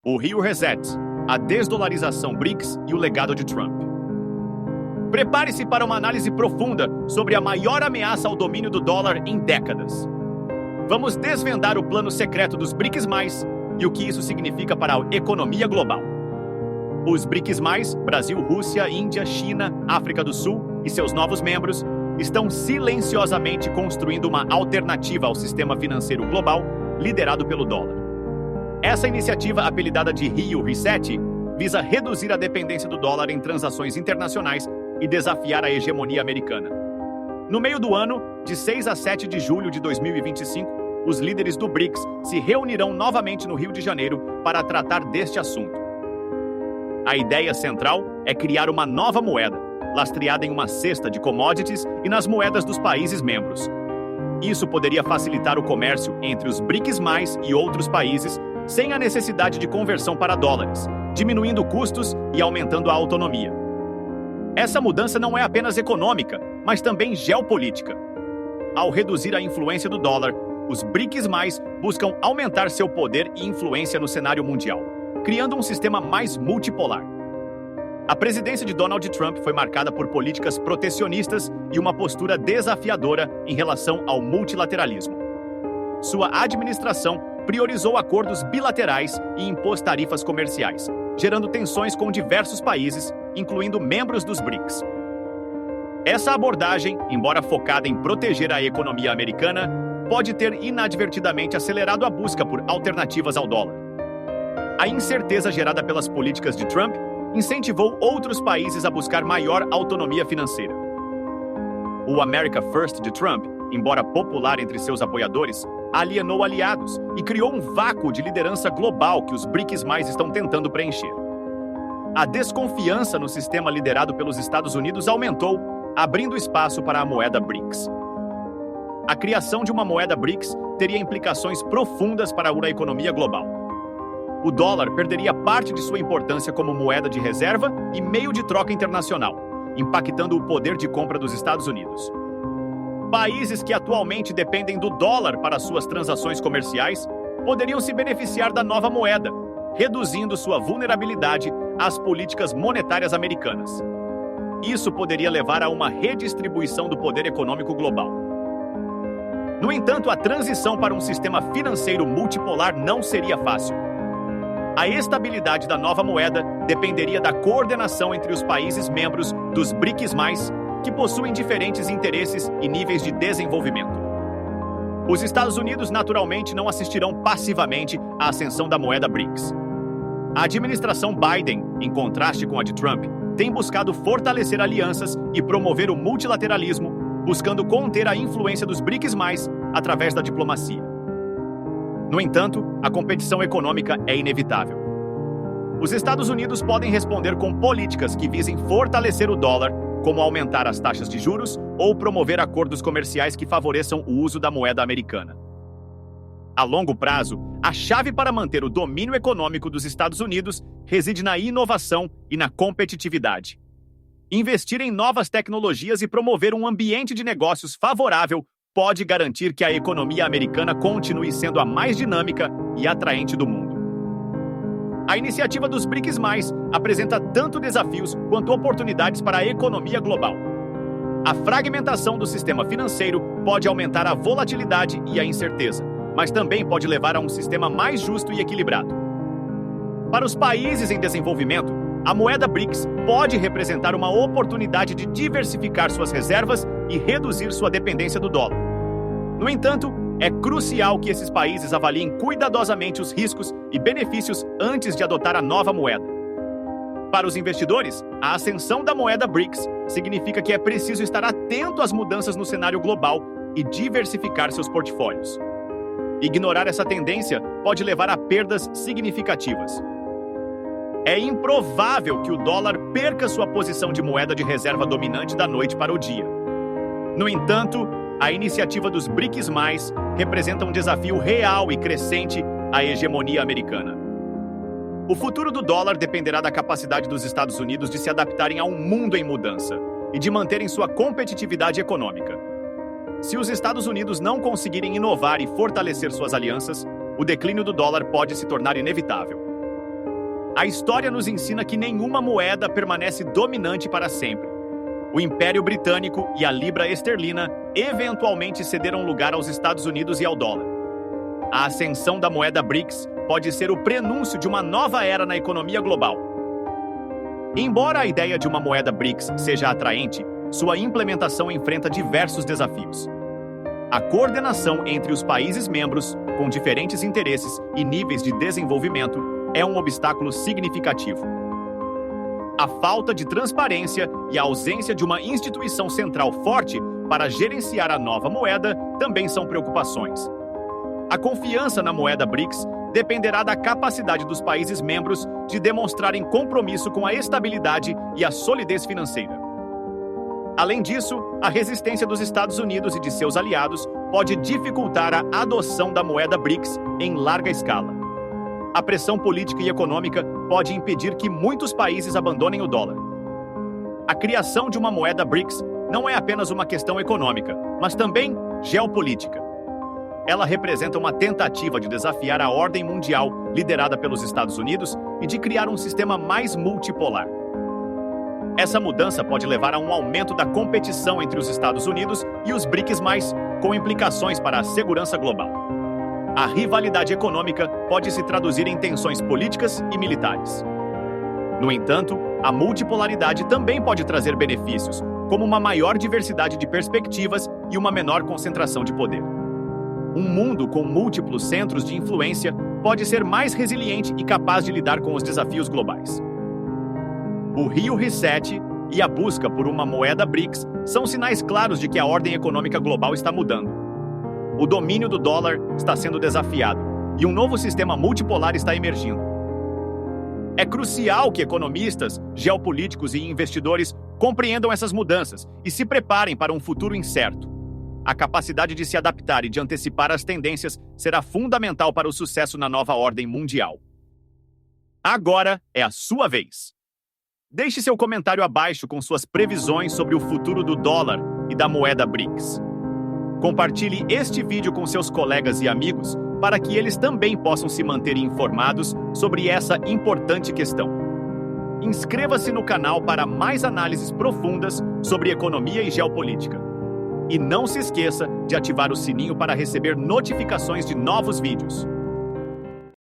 o Rio Reset, a desdolarização BRICS e o legado de Trump. Prepare-se para uma análise profunda sobre a maior ameaça ao domínio do dólar em décadas. Vamos desvendar o plano secreto dos BRICS+, e o que isso significa para a economia global. Os BRICS+, Brasil, Rússia, Índia, China, África do Sul e seus novos membros, estão silenciosamente construindo uma alternativa ao sistema financeiro global liderado pelo dólar. Essa iniciativa, apelidada de Rio Reset, visa reduzir a dependência do dólar em transações internacionais e desafiar a hegemonia americana. No meio do ano, de 6 a 7 de julho de 2025, os líderes do BRICS se reunirão novamente no Rio de Janeiro para tratar deste assunto. A ideia central é criar uma nova moeda, lastreada em uma cesta de commodities e nas moedas dos países membros. Isso poderia facilitar o comércio entre os BRICS+, e outros países, sem a necessidade de conversão para dólares, diminuindo custos e aumentando a autonomia. Essa mudança não é apenas econômica, mas também geopolítica. Ao reduzir a influência do dólar, os BRICS+, buscam aumentar seu poder e influência no cenário mundial, criando um sistema mais multipolar. A presidência de Donald Trump foi marcada por políticas protecionistas e uma postura desafiadora em relação ao multilateralismo. Sua administração priorizou acordos bilaterais e impôs tarifas comerciais, gerando tensões com diversos países, incluindo membros dos BRICS. Essa abordagem, embora focada em proteger a economia americana, pode ter inadvertidamente acelerado a busca por alternativas ao dólar. A incerteza gerada pelas políticas de Trump incentivou outros países a buscar maior autonomia financeira. O America First de Trump, embora popular entre seus apoiadores, alienou aliados e criou um vácuo de liderança global que os BRICS+ estão tentando preencher. A desconfiança no sistema liderado pelos Estados Unidos aumentou, abrindo espaço para a moeda BRICS. A criação de uma moeda BRICS teria implicações profundas para a economia global. O dólar perderia parte de sua importância como moeda de reserva e meio de troca internacional, impactando o poder de compra dos Estados Unidos. Países que atualmente dependem do dólar para suas transações comerciais poderiam se beneficiar da nova moeda, reduzindo sua vulnerabilidade às políticas monetárias americanas. Isso poderia levar a uma redistribuição do poder econômico global. No entanto, a transição para um sistema financeiro multipolar não seria fácil. A estabilidade da nova moeda dependeria da coordenação entre os países membros dos BRICS+, que possuem diferentes interesses e níveis de desenvolvimento. Os Estados Unidos naturalmente não assistirão passivamente à ascensão da moeda BRICS. A administração Biden, em contraste com a de Trump, tem buscado fortalecer alianças e promover o multilateralismo, buscando conter a influência dos BRICS+, através da diplomacia. No entanto, a competição econômica é inevitável. Os Estados Unidos podem responder com políticas que visem fortalecer o dólar, como aumentar as taxas de juros ou promover acordos comerciais que favoreçam o uso da moeda americana. A longo prazo, a chave para manter o domínio econômico dos Estados Unidos reside na inovação e na competitividade. Investir em novas tecnologias e promover um ambiente de negócios favorável pode garantir que a economia americana continue sendo a mais dinâmica e atraente do mundo. A iniciativa dos BRICS+ apresenta tanto desafios quanto oportunidades para a economia global. A fragmentação do sistema financeiro pode aumentar a volatilidade e a incerteza, mas também pode levar a um sistema mais justo e equilibrado. Para os países em desenvolvimento, a moeda BRICS pode representar uma oportunidade de diversificar suas reservas e reduzir sua dependência do dólar. No entanto, é crucial que esses países avaliem cuidadosamente os riscos e benefícios antes de adotar a nova moeda. Para os investidores, a ascensão da moeda BRICS significa que é preciso estar atento às mudanças no cenário global e diversificar seus portfólios. Ignorar essa tendência pode levar a perdas significativas. É improvável que o dólar perca sua posição de moeda de reserva dominante da noite para o dia. No entanto, a iniciativa dos BRICS+ representa um desafio real e crescente à hegemonia americana. O futuro do dólar dependerá da capacidade dos Estados Unidos de se adaptarem a um mundo em mudança e de manterem sua competitividade econômica. Se os Estados Unidos não conseguirem inovar e fortalecer suas alianças, o declínio do dólar pode se tornar inevitável. A história nos ensina que nenhuma moeda permanece dominante para sempre. O Império Britânico e a libra esterlina eventualmente cederam lugar aos Estados Unidos e ao dólar. A ascensão da moeda BRICS pode ser o prenúncio de uma nova era na economia global. Embora a ideia de uma moeda BRICS seja atraente, sua implementação enfrenta diversos desafios. A coordenação entre os países membros, com diferentes interesses e níveis de desenvolvimento, é um obstáculo significativo. A falta de transparência e a ausência de uma instituição central forte para gerenciar a nova moeda também são preocupações. A confiança na moeda BRICS dependerá da capacidade dos países membros de demonstrarem compromisso com a estabilidade e a solidez financeira. Além disso, a resistência dos Estados Unidos e de seus aliados pode dificultar a adoção da moeda BRICS em larga escala. A pressão política e econômica pode impedir que muitos países abandonem o dólar. A criação de uma moeda BRICS não é apenas uma questão econômica, mas também geopolítica. Ela representa uma tentativa de desafiar a ordem mundial liderada pelos Estados Unidos e de criar um sistema mais multipolar. Essa mudança pode levar a um aumento da competição entre os Estados Unidos e os BRICS+, com implicações para a segurança global. A rivalidade econômica pode se traduzir em tensões políticas e militares. No entanto, a multipolaridade também pode trazer benefícios, como uma maior diversidade de perspectivas e uma menor concentração de poder. Um mundo com múltiplos centros de influência pode ser mais resiliente e capaz de lidar com os desafios globais. O Rio Reset e a busca por uma moeda BRICS são sinais claros de que a ordem econômica global está mudando. O domínio do dólar está sendo desafiado e um novo sistema multipolar está emergindo. É crucial que economistas, geopolíticos e investidores compreendam essas mudanças e se preparem para um futuro incerto. A capacidade de se adaptar e de antecipar as tendências será fundamental para o sucesso na nova ordem mundial. Agora é a sua vez. Deixe seu comentário abaixo com suas previsões sobre o futuro do dólar e da moeda BRICS. Compartilhe este vídeo com seus colegas e amigos para que eles também possam se manter informados sobre essa importante questão. Inscreva-se no canal para mais análises profundas sobre economia e geopolítica. E não se esqueça de ativar o sininho para receber notificações de novos vídeos.